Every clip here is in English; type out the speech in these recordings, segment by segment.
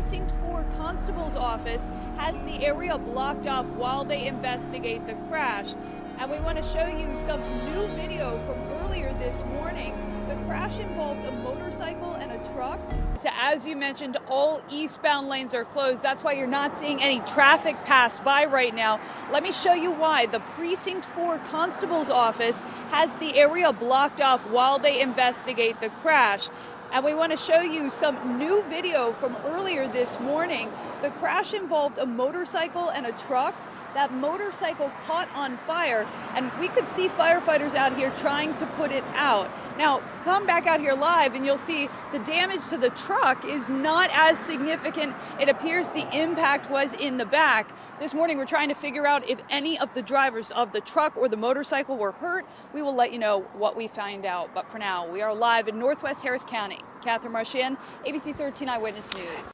Precinct 4 Constable's office has the area blocked off while they investigate the crash. And we want to show you some new video from earlier this morning. The crash involved a motorcycle and a truck. So as you mentioned, all eastbound lanes are closed. That's why you're not seeing any traffic pass by right now. Let me show you why. The Precinct 4 Constable's office has the area blocked off while they investigate the crash. And we want to show you some new video from earlier this morning. The crash involved a motorcycle and a truck. That motorcycle caught on fire, and we could see firefighters out here trying to put it out. Now, come back out here live and you'll see the damage to the truck is not as significant. It appears the impact was in the back. This morning we're trying to figure out if any of the drivers of the truck or the motorcycle were hurt. We will let you know what we find out. But for now, we are live in Northwest Harris County. Catherine Marchand, ABC 13 Eyewitness News.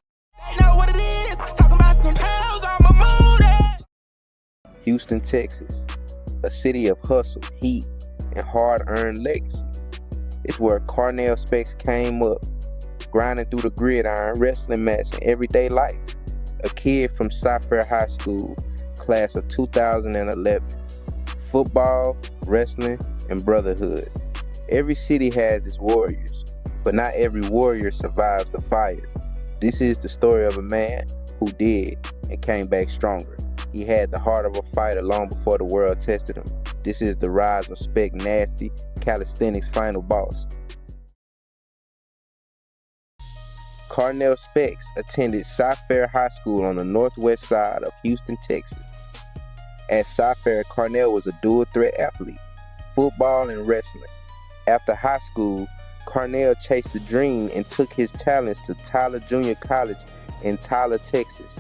They know what it is. Talking about some pounds on my mood. Houston, Texas, a city of hustle, heat, and hard-earned legacy. It's where Carnell Specks came up, grinding through the gridiron, wrestling mats, and everyday life. A kid from Cypher High School, class of 2011. Football, wrestling, and brotherhood. Every city has its warriors, but not every warrior survives the fire. This is the story of a man who did and came back stronger. He had the heart of a fighter long before the world tested him. This is the rise of Specknasty, Calisthenics' final boss. Carnell Specks attended Cypher High School on the northwest side of Houston, Texas. At Cypher, Carnell was a dual-threat athlete, football and wrestling. After high school, Carnell chased the dream and took his talents to Tyler Junior College in Tyler, Texas.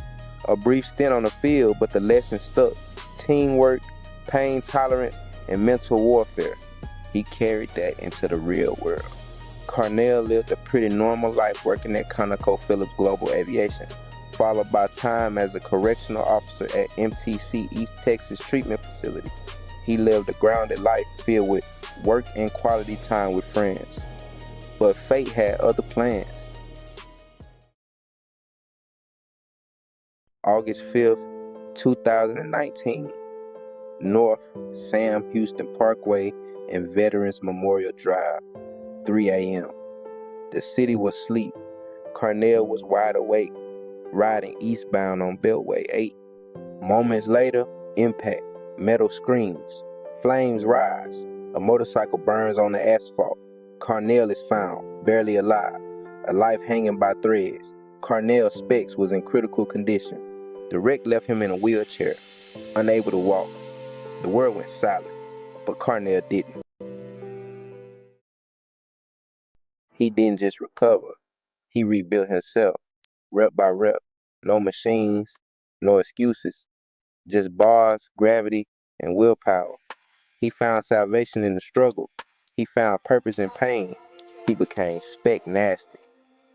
A brief stint on the field, but the lesson stuck. Teamwork, pain tolerance, and mental warfare. He carried that into the real world. Carnell lived a pretty normal life working at ConocoPhillips Global Aviation, followed by time as a correctional officer at MTC East Texas Treatment Facility. He lived a grounded life filled with work and quality time with friends. But fate had other plans. August 5th, 2019, North Sam Houston Parkway and Veterans Memorial Drive, 3 a.m. The city was asleep. Carnell was wide awake, riding eastbound on Beltway 8. Moments later, impact, metal screams, flames rise, a motorcycle burns on the asphalt. Carnell is found, barely alive, a life hanging by threads. Carnell Specks was in critical condition. The wreck left him in a wheelchair, unable to walk. The world went silent, but Carnell didn't. He didn't just recover, he rebuilt himself, rep by rep. No machines, no excuses, just bars, gravity, and willpower. He found salvation in the struggle. He found purpose in pain. He became Specknasty,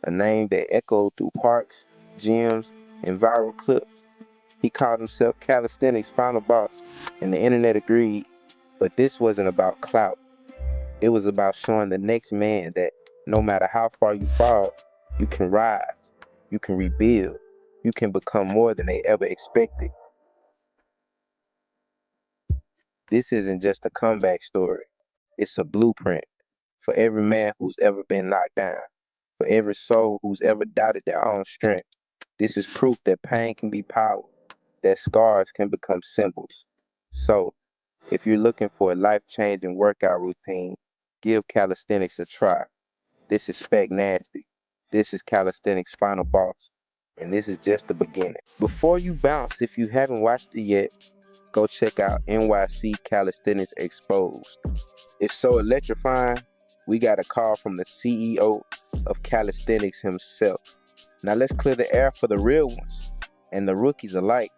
a name that echoed through parks, gyms, and viral clips. He called himself Calisthenics' final boss, and the internet agreed. But this wasn't about clout. It was about showing the next man that no matter how far you fall, you can rise, you can rebuild, you can become more than they ever expected. This isn't just a comeback story. It's a blueprint for every man who's ever been knocked down, for every soul who's ever doubted their own strength. This is proof that pain can be power, that scars can become symbols. So, if you're looking for a life-changing workout routine, give calisthenics a try. This is Specknasty. This is Calisthenics' final boss. And this is just the beginning. Before you bounce, if you haven't watched it yet, go check out NYC Calisthenics Exposed. It's so electrifying, we got a call from the CEO of Calisthenics himself. Now let's clear the air for the real ones and the rookies alike.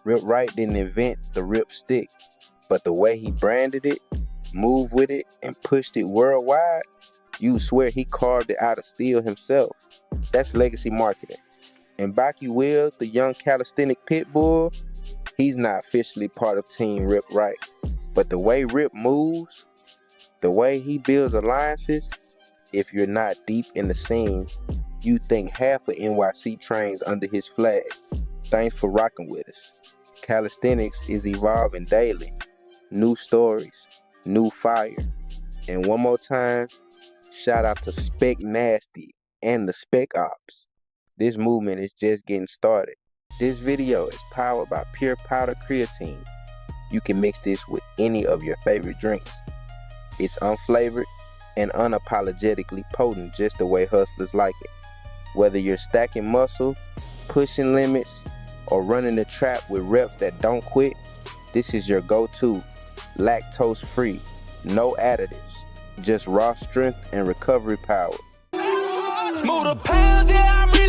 Rip Wright didn't invent the Rip Stick, but the way he branded it, moved with it, and pushed it worldwide, you swear he carved it out of steel himself. That's legacy marketing. And Baki Will, the young calisthenic pit bull, he's not officially part of Team Rip Wright, but the way Rip moves, the way he builds alliances, if you're not deep in the scene, You think half of NYC trains under his flag. Thanks for rocking with us. Calisthenics is evolving daily. New stories, new fire. And one more time, shout out to Specknasty and the Spec Ops. This movement is just getting started. This video is powered by Pure Powder Creatine. You can mix this with any of your favorite drinks. It's unflavored and unapologetically potent, just the way hustlers like it. Whether you're stacking muscle, pushing limits, or running the trap with reps that don't quit, this is your go-to. Lactose free, no additives, just raw strength and recovery power. Move the pounds, yeah, I'm